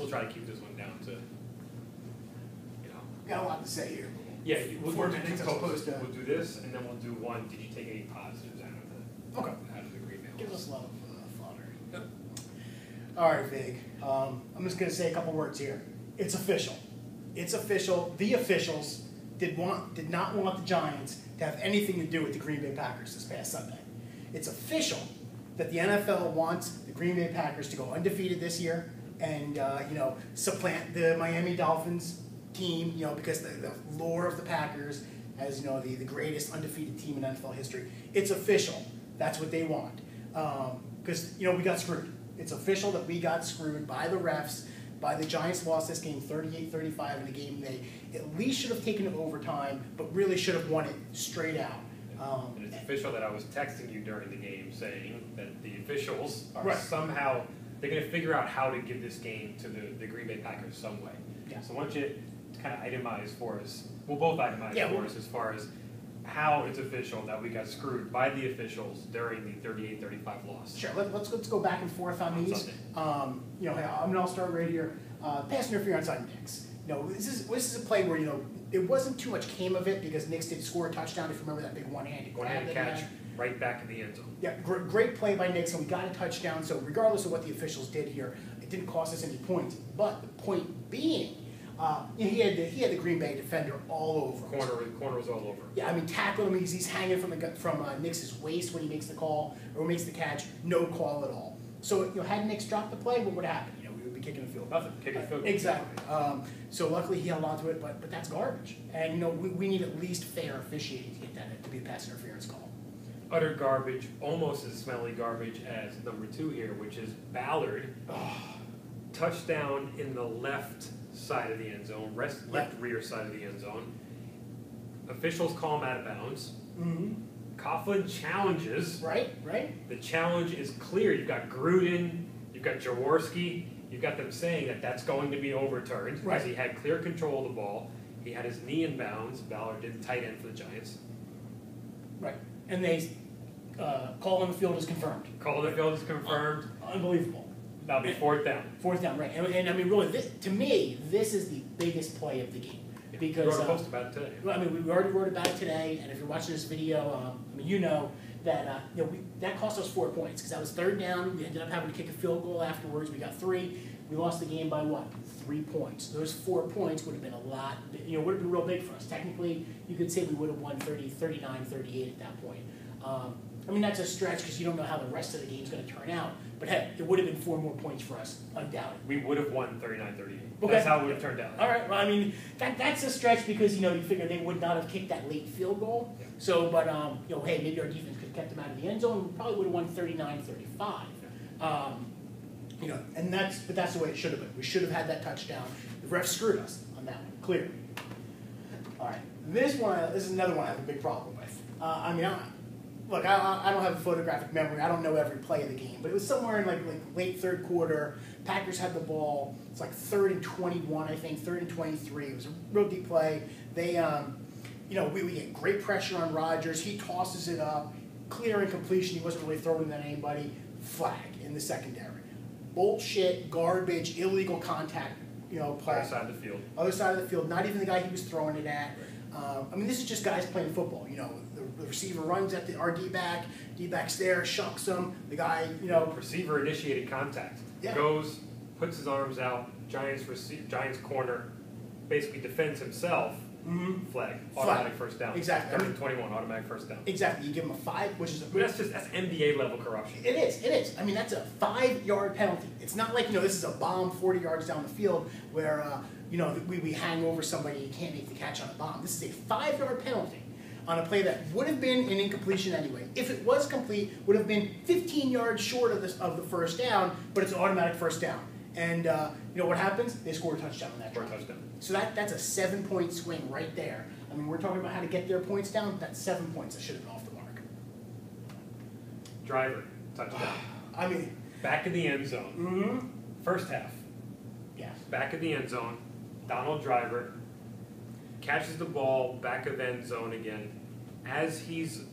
still try to keep this one down to, you know. Got a lot to say here. Yeah, we'll 4 minutes as opposed to. We'll do this, and then we'll do one. Did you take any positives out of the Green Bay? Give us a lot of fodder. Yep. All right, Vig. I'm just going to say a couple words here. It's official. It's official. The officials did not want the Giants to have anything to do with the Green Bay Packers this past Sunday. It's official that the NFL wants the Green Bay Packers to go undefeated this year and supplant the Miami Dolphins team, because the lore of the Packers as the greatest undefeated team in NFL history. It's official. That's what they want. Because we got screwed. It's official that we got screwed by the refs. By the Giants lost this game 38-35 in a game they at least should have taken to overtime, but really should have won it straight out. And it's official that I was texting you during the game saying that the officials are somehow, they're going to figure out how to give this game to the Green Bay Packers some way. Yeah. So why don't you kind of itemize for us, we'll both itemize for us as far as how it's official that we got screwed by the officials during the 38-35 loss. Sure, let's go back and forth on these. I'll start right here. Pass interference on Knicks. This is a play where it wasn't too much came of it because Knicks did score a touchdown. If you remember that big one-handed catch right back in the end zone. Yeah, great play by Knicks, and we got a touchdown. So regardless of what the officials did here, it didn't cost us any points. But the point being, he had the Green Bay defender all over. Corner was all over. Yeah, tackled him. He's hanging from Knicks' waist when he makes the call or makes the catch. No call at all. So had Knicks dropped the play, what would happen? We would be kicking the field. Nothing. Kicking the field. Exactly. So luckily he held on to it, but that's garbage. And we need at least fair officiating to get that to be a pass interference call. Utter garbage, almost as smelly garbage as number 2 here, which is Ballard. Touchdown in the left side of the end zone, left rear side of the end zone. Officials call him out of bounds. Mm-hmm. Coughlin challenges. Right. The challenge is clear. You've got Gruden, you've got Jaworski, you've got them saying that that's going to be overturned because he had clear control of the ball. He had his knee in bounds. Ballard did the tight end for the Giants. Right. And they call on the field is confirmed. Call on the field is confirmed. Unbelievable. That'll be 4th down. 4th down, right. And really, to me, this is the biggest play of the game. Because, we wrote a post about it today. We already wrote about it today, and if you're watching this video, that that cost us 4 points, because that was 3rd down. We ended up having to kick a field goal afterwards. We got 3. We lost the game by what? 3 points. Those 4 points would have been a lot, would have been real big for us. Technically, you could say we would have won 39-38 at that point. That's a stretch because you don't know how the rest of the game's going to turn out. But hey, it would have been 4 more points for us, undoubtedly. We would have won 39-38. Okay. That's how it would have turned out. All right. Well, that's a stretch because you figure they would not have kicked that late field goal. Yeah. So, but hey, maybe our defense could have kept them out of the end zone. We probably would have won 39-35. Yeah. And that's the way it should have been. We should have had that touchdown. The refs screwed us on that one, clearly. All right. This is another one I have a big problem with. Look, I don't have a photographic memory. I don't know every play of the game, but it was somewhere in like late 3rd quarter. Packers had the ball. It's like 3rd and 21, I think, 3rd and 23. It was a real deep play. They, we get great pressure on Rodgers. He tosses it up, clear incompletion. He wasn't really throwing that at anybody. Flag in the secondary. Bullshit, garbage, illegal contact. Play. Other side of the field. Other side of the field. Not even the guy he was throwing it at. This is just guys playing football. The receiver runs at our D-back. D-back's there, shucks him. The guy, Receiver initiated contact. Yeah. Goes, puts his arms out. Giants corner basically defends himself. Mm-hmm. Flag. Automatic first down. Exactly. 3rd and 21, automatic first down. Exactly. You give him a 5, which is that's NBA level corruption. It is. That's a 5-yard penalty. It's not like this is a bomb 40 yards down the field where we hang over somebody and you can't make the catch on a bomb. This is a 5-yard penalty on a play that would have been an incompletion anyway. If it was complete, would have been 15 yards short of the 1st down, but it's an automatic 1st down. And what happens? They score a touchdown on that drive. So that's a 7-point swing right there. We're talking about how to get their points down. That's 7 points that should have been off the mark. Driver, touchdown. Back in the end zone. Mm-hmm. First half. Yes. Back in the end zone. Donald Driver catches the ball back of end zone again. As he's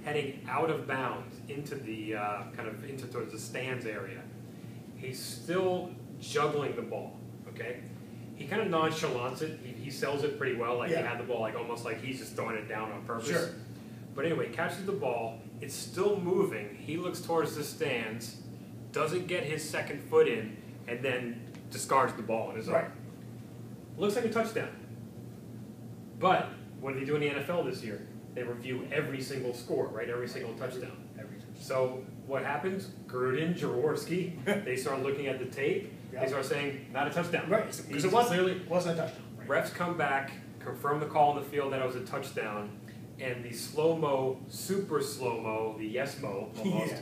heading out of bounds into the towards the stands area, he's still juggling the ball, okay? He kind of nonchalants it. He sells it pretty well, like he had the ball like almost like he's just throwing it down on purpose. Sure. But anyway, catches the ball. It's still moving. He looks towards the stands, doesn't get his second foot in, and then discards the ball in his arm. Looks like a touchdown. But what do they do in the NFL this year? They review every single score, right? Every single touchdown. So what happens? Gruden, Jaworski, they start looking at the tape. They start saying, not a touchdown. Right, because it wasn't a touchdown. Right. Refs come back, confirm the call on the field that it was a touchdown, and the slow-mo, super slow-mo, the yes-mo almost,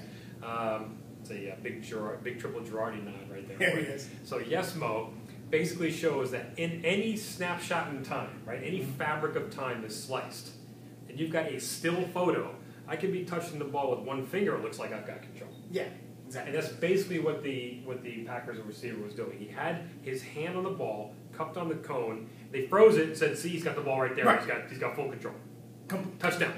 it's a big triple Girardi nod right there. There it is. So yes-mo basically shows that in any snapshot in time, right, any fabric of time is sliced, and you've got a still photo, I could be touching the ball with one finger, it looks like I've got control. Yeah, exactly. And that's basically what the Packers receiver was doing. He had his hand on the ball, cupped on the cone. They froze it and said, see, he's got the ball right there. Right. He's got full control. Touchdown.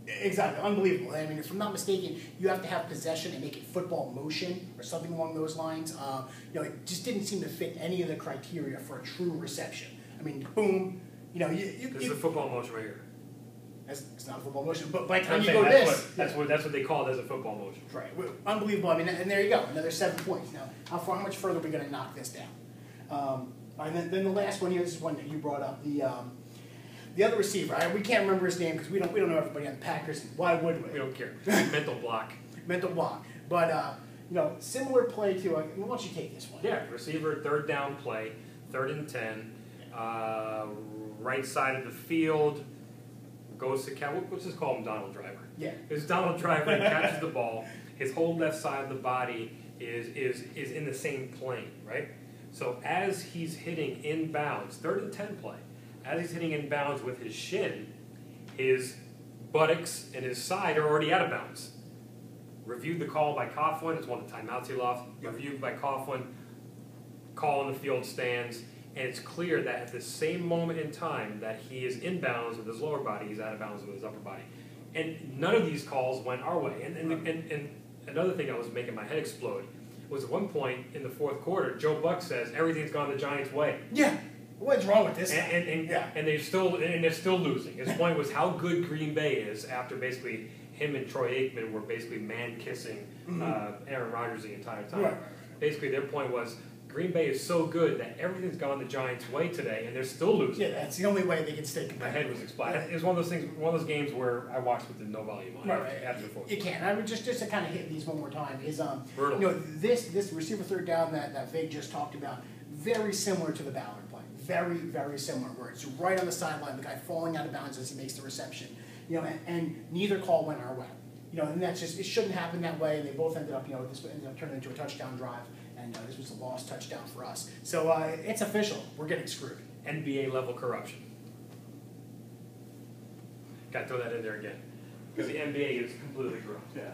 Exactly. Unbelievable. I mean, if I'm not mistaken, you have to have possession and make it football motion or something along those lines. It just didn't seem to fit any of the criteria for a true reception. I mean, boom. This is a football motion right here. It's not a football motion, but by the time you go that's what they call it as a football motion. Right. Unbelievable. I mean, and there you go. Another 7 points. Now, how much further are we going to knock this down? And then the last one here, this is one that you brought up, the other receiver. We can't remember his name because we don't know everybody on the Packers. Why would we? We don't care. Mental block. Mental block. But similar play to. Why don't you take this one? Yeah, receiver, third down play, 3rd and 10, right side of the field. Goes to let's just call him Donald Driver. Yeah. It's Donald Driver and catches the ball. His whole left side of the body is in the same plane, right? So as he's hitting inbounds, 3rd and 10 play, as he's hitting inbounds with his shin, his buttocks and his side are already out of bounds. Reviewed the call by Coughlin. It's one of the timeouts he lost. Reviewed by Coughlin. Call on the field stands. And it's clear that at the same moment in time that he is inbounds with his lower body, he's out of bounds with his upper body. And none of these calls went our way. And another thing that was making my head explode was at one point in the 4th quarter, Joe Buck says, everything's gone the Giants' way. Yeah. What's wrong with this? And they're still losing. His point was how good Green Bay is after basically him and Troy Aikman were basically man-kissing Aaron Rodgers the entire time. Right. Basically, their point was, Green Bay is so good that everything's gone the Giants' way today, and they're still losing. Yeah, that's the only way they can stay competitive. My head was exploding. It was one of those things, one of those games where I watched with no volume on. After the 4th. You can't. I mean, just to kind of hit these one more time is brutal. This receiver third down that Vig just talked about, very similar to the Ballard play. Very, very similar. Where it's right on the sideline, the guy falling out of bounds as he makes the reception. And neither call went our way. And that's just, it shouldn't happen that way. And they both ended up, this ended up turning into a touchdown drive. And this was a lost touchdown for us. So it's official. We're getting screwed. NBA level corruption. Got to throw that in there again. Because the NBA is completely corrupt. Yeah.